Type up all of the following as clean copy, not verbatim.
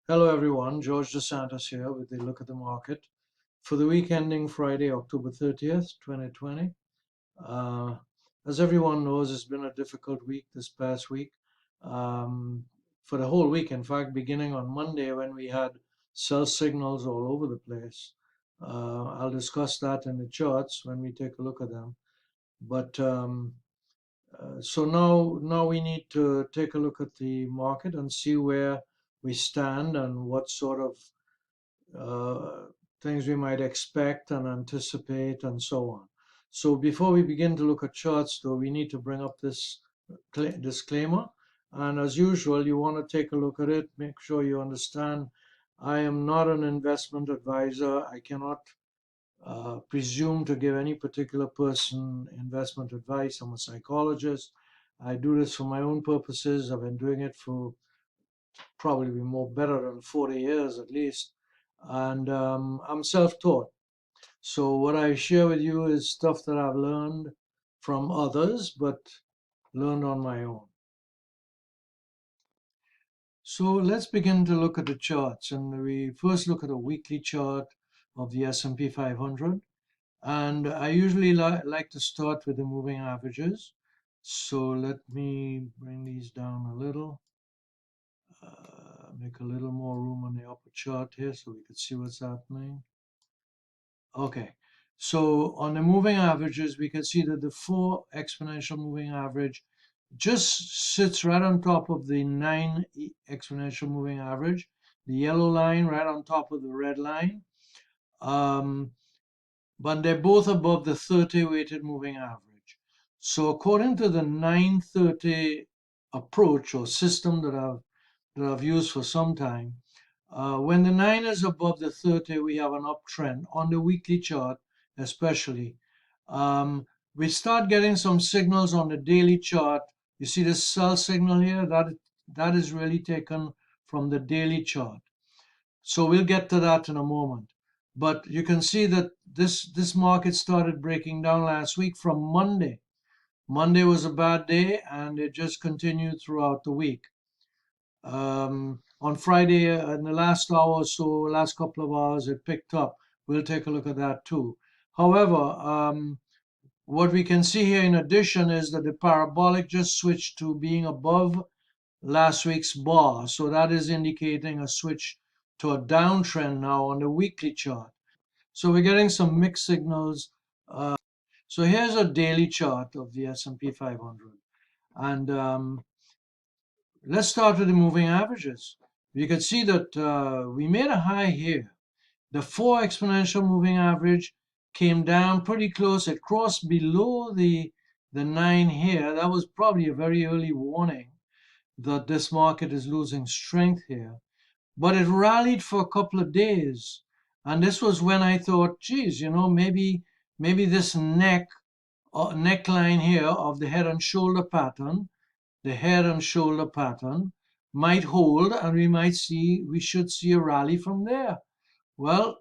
Hello everyone, George DeSantis here with a look at the market for the week ending Friday, October 30th, 2020. Uh, as everyone knows, it's been a difficult week this past week. For the whole week, in fact, beginning on Monday when we had sell signals all over the place. I'll discuss that in the charts when we take a look at them. But so now we need to take a look at the market and see where we stand and what sort of uh, things we might expect and anticipate and so on. So before we begin to look at charts, though, we need to bring up this disclaimer. And as usual, you want to take a look at it, make sure you understand. I am not an investment advisor. I cannot presume to give any particular person investment advice. I'm a psychologist. I do this for my own purposes. I've been doing it for probably more better than 40 years at least. And I'm self-taught. So what I share with you is stuff that I've learned from others, but learned on my own. So let's begin to look at the charts. And we first look at a weekly chart of the S&P 500. And I usually like to start with the moving averages. So let me bring these down a little. Make a little more room on the upper chart here so we can see what's happening. Okay, so on the moving averages, we can see that the 4 exponential moving average just sits right on top of the 9 exponential moving average, the yellow line right on top of the red line. But they're both above the 30 weighted moving average. So according to the 930 approach or system that I've used for some time, when the 9 is above the 30, we have an uptrend on the weekly chart, especially. Um, we start getting some signals on the daily chart. You see this sell signal here? That is really taken from the daily chart. So we'll get to that in a moment. But you can see that this market started breaking down last week from Monday. Monday was a bad day, and it just continued throughout the week. On Friday, in the last hour or so, last couple of hours, it picked up. We'll take a look at that too. However, what we can see here in addition is that the parabolic just switched to being above last week's bar. So that is indicating a switch to a downtrend now on the weekly chart. So we're getting some mixed signals. So here's a daily chart of the S&P 500. And let's start with the moving averages. You can see that we made a high here. The 4 exponential moving average came down pretty close. It crossed below the 9 here. That was probably a very early warning that this market is losing strength here. But it rallied for a couple of days. And this was when I thought, geez, maybe this neckline here of the head and shoulder pattern, the head and shoulder pattern might hold, and we should see a rally from there. Well,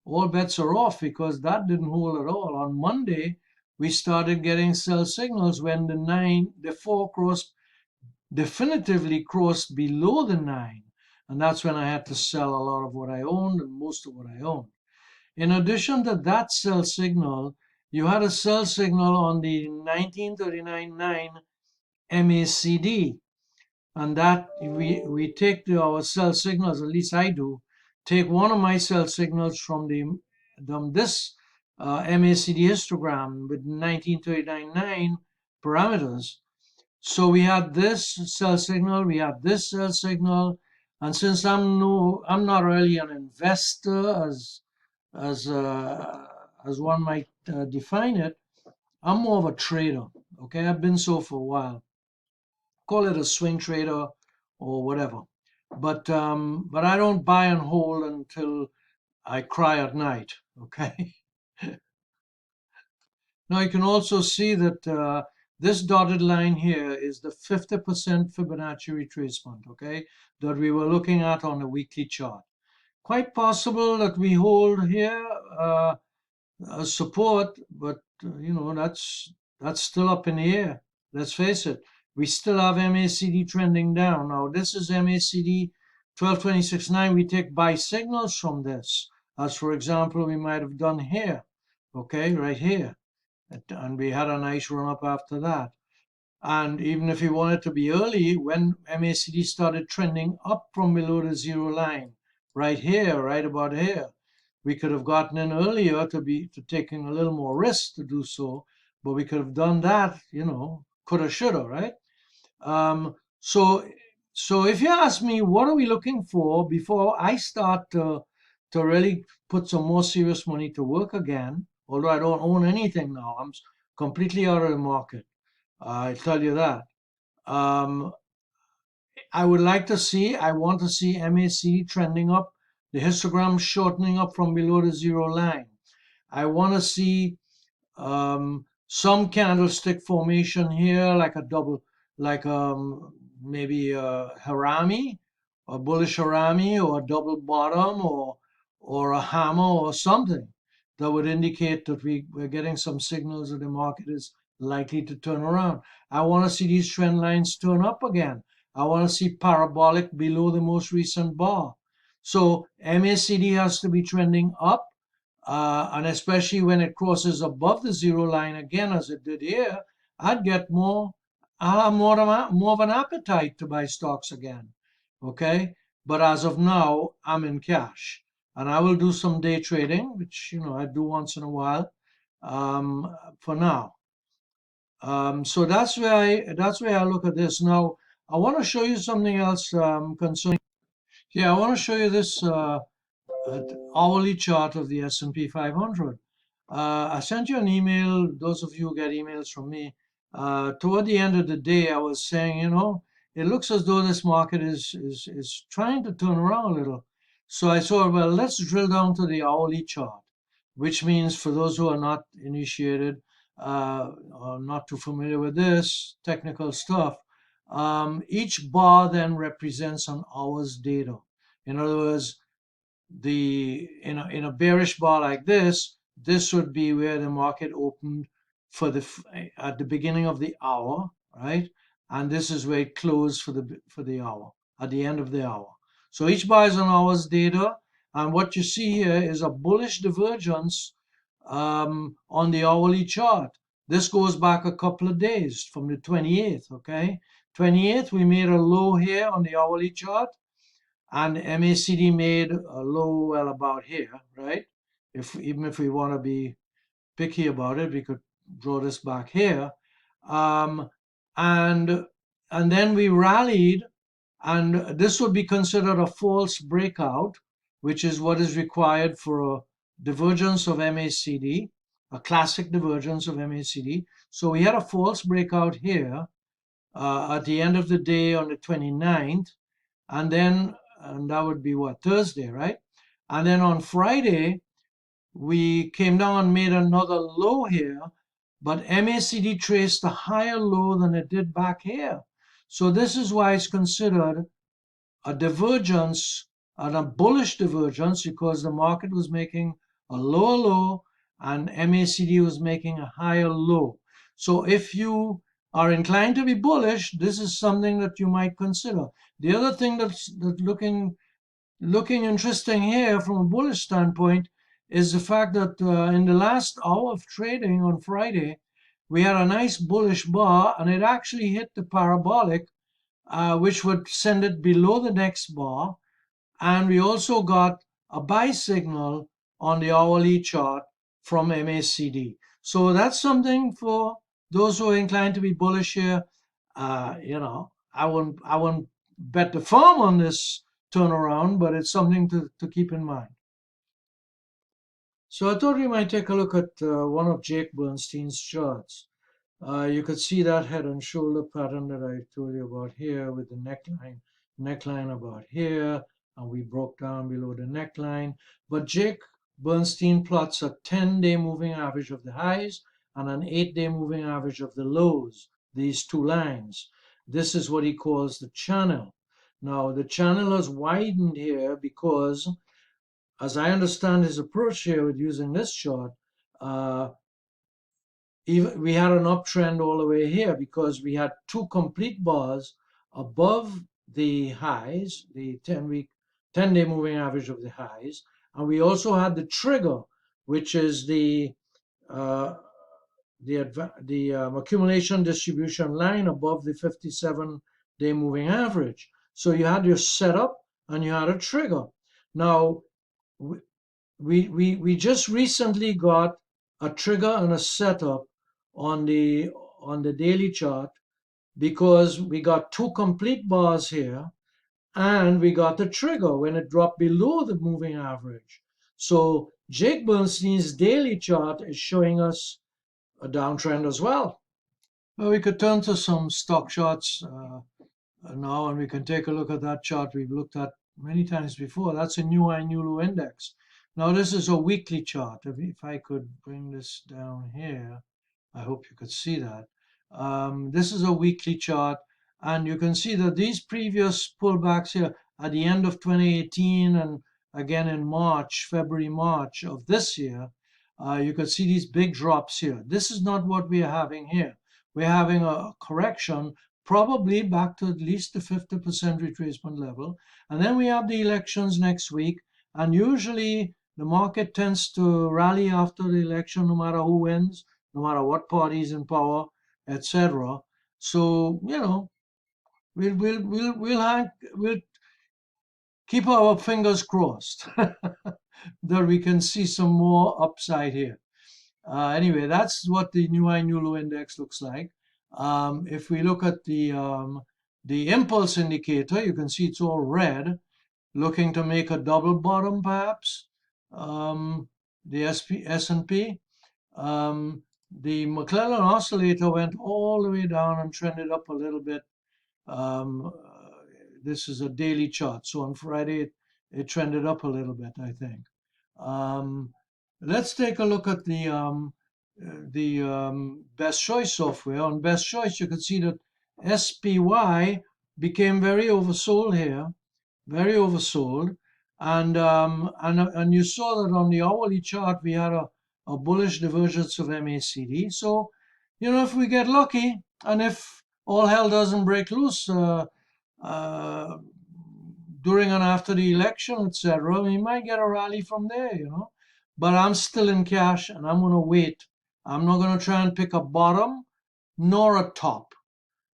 all bets are off because that didn't hold at all. On Monday, we started getting sell signals when the 4 definitively crossed below the 9. And that's when I had to sell a lot of what I owned and most of what I owned. In addition to that sell signal, you had a sell signal on the 1939.9 MACD. And that we take our sell signals, at least I do, take one of my sell signals from this MACD histogram with 1939.9 parameters. So we had this sell signal, we had this sell signal, and since I'm not really an investor as as one might define it, I'm more of a trader. Okay, I've been so for a while. Call it a swing trader or whatever. But I don't buy and hold until I cry at night. Okay. Now you can also see that this dotted line here is the 50% Fibonacci retracement, okay, that we were looking at on the weekly chart. Quite possible that we hold here support, but that's still up in the air. Let's face it, we still have MACD trending down. Now this is MACD 1226.9, we take buy signals from this, as for example, we might have done here, okay, right here. And we had a nice run up after that. And even if we wanted to be early, when MACD started trending up from below the zero line, right here, right about here, we could have gotten in earlier to taking a little more risk to do so, but we could have done that, coulda, shoulda, right? So, so if you ask me, what are we looking for before I start to really put some more serious money to work again? Although I don't own anything now, I'm completely out of the market. I tell you that. Um, I want to see MAC trending up, the histogram shortening up from below the zero line. I want to see some candlestick formation here, like a double, like maybe a harami, a bullish harami, or a double bottom, or a hammer, or something that would indicate that we're getting some signals that the market is likely to turn around. I want to see these trend lines turn up again. I want to see parabolic below the most recent bar. So MACD has to be trending up, and especially when it crosses above the zero line again, as it did here, I'd get more of an appetite to buy stocks again. Okay, but as of now, I'm in cash, and I will do some day trading, which I do once in a while. For now, so that's where I look at this. Now, I want to show you something else concerning. Yeah, I want to show you this. Hourly chart of the S&P 500. I sent you an email, those of you who get emails from me. Toward the end of the day, I was saying, it looks as though this market is trying to turn around a little. So I thought, well, let's drill down to the hourly chart, which means for those who are not initiated or not too familiar with this technical stuff, each bar then represents an hour's data. In other words, in a bearish bar like this would be where the market opened at the beginning of the hour, right? And this is where it closed for the hour, at the end of the hour. So each bar is an hour's data, and what you see here is a bullish divergence on the hourly chart. This goes back a couple of days from the 28th, okay? 28th, we made a low here on the hourly chart, and MACD made a low, well, about here, right? Even if we want to be picky about it, we could draw this back here. Um, and and then we rallied, and this would be considered a false breakout, which is what is required for a divergence of MACD, a classic divergence of MACD. So we had a false breakout here at the end of the day on the 29th, and that would be what, Thursday, right? And then on Friday, we came down and made another low here, but MACD traced a higher low than it did back here. So this is why it's considered a divergence and a bullish divergence, because the market was making a lower low and MACD was making a higher low. So if you are inclined to be bullish, this is something that you might consider. The other thing that's looking interesting here from a bullish standpoint is the fact that in the last hour of trading on Friday, we had a nice bullish bar, and it actually hit the parabolic, which would send it below the next bar. And we also got a buy signal on the hourly chart from MACD. So that's something for those who are inclined to be bullish here. I wouldn't bet the farm on this turnaround, but it's something to keep in mind. So I thought we might take a look at one of Jake Bernstein's charts. You could see that head and shoulder pattern that I told you about here, with the neckline about here, and we broke down below the neckline. But Jake Bernstein plots a 10-day moving average of the highs and an 8-day moving average of the lows, these two lines. This is what he calls the channel. Now, the channel has widened here because, as I understand his approach here with using this chart, we had an uptrend all the way here because we had two complete bars above the highs, the 10-week 10-day moving average of the highs. And we also had the trigger, which is uh, the accumulation distribution line above the 57-day moving average. So you had your setup and you had a trigger. Now, we just recently got a trigger and a setup on the daily chart because we got two complete bars here and we got the trigger when it dropped below the moving average. So Jake Bernstein's daily chart is showing us a downtrend as well. Well, we could turn to some stock charts now, and we can take a look at that chart we've looked at many times before. That's a new high, new low index. Now, this is a weekly chart. If I could bring this down here, I hope you could see that. This is a weekly chart, and you can see that these previous pullbacks here at the end of 2018 and again in March, February, March of this year, you can see these big drops here. This is not what we are having here. We're having a correction probably back to at least the 50% retracement level. And then we have the elections next week. And usually the market tends to rally after the election, no matter who wins, no matter what party is in power, etc. So, we'll keep our fingers crossed that we can see some more upside here. Anyway, that's what the new high, new low index looks like. If we look at the impulse indicator, you can see it's all red, looking to make a double bottom perhaps. The S&P. The McClellan oscillator went all the way down and trended up a little bit. This is a daily chart, so on Friday it trended up a little bit, I think. Let's take a look at the Best Choice software. On Best Choice, you can see that SPY became very oversold here, very oversold, and you saw that on the hourly chart we had a bullish divergence of MACD. So, if we get lucky and if all hell doesn't break loose uh, during and after the election, etc., we might get a rally from there, But I'm still in cash and I'm going to wait. I'm not going to try and pick a bottom nor a top.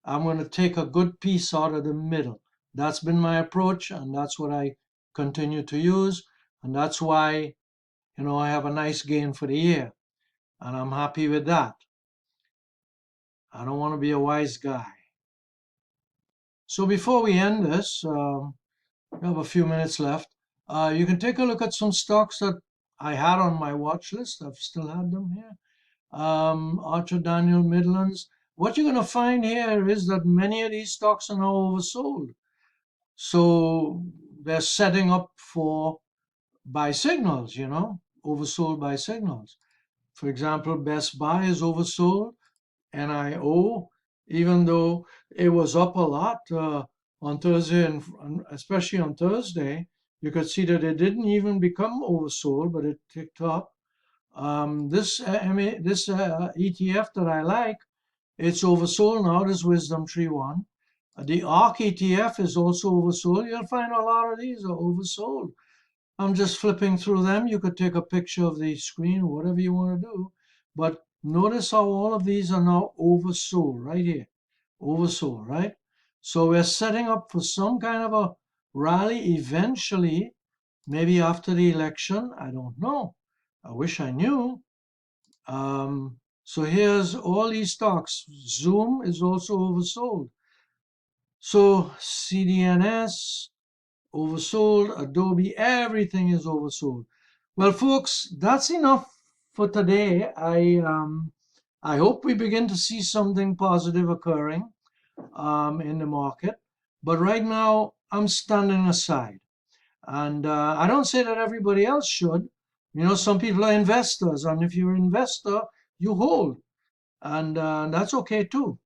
I'm going to take a good piece out of the middle. That's been my approach, and that's what I continue to use. And that's why, I have a nice gain for the year. And I'm happy with that. I don't want to be a wise guy. So before we end this, we have a few minutes left. You can take a look at some stocks that I had on my watch list. I've still had them here. Archer Daniel Midlands. What you're going to find here is that many of these stocks are now oversold. So they're setting up for buy signals, oversold buy signals. For example, Best Buy is oversold. NIO, even though it was up a lot on Thursday, and especially on Thursday, you could see that it didn't even become oversold, but it ticked up. This ETF that I like, it's oversold now. This Wisdom Tree one. The ARC ETF is also oversold. You'll find a lot of these are oversold. I'm just flipping through them. You could take a picture of the screen, whatever you want to do. But notice how all of these are now oversold right here. Oversold, right? So we're setting up for some kind of a rally eventually, maybe after the election. I don't know. I wish I knew. So here's all these stocks. Zoom is also oversold. So CDNS, oversold. Adobe, everything is oversold. Well, folks, that's enough for today. I hope we begin to see something positive occurring in the market. But right now, I'm standing aside. And I don't say that everybody else should. Some people are investors, and if you're an investor, you hold. And that's okay too.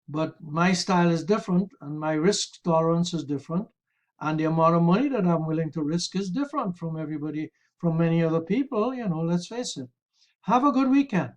But my style is different, and my risk tolerance is different, and the amount of money that I'm willing to risk is different from everybody, from many other people, let's face it. Have a good weekend.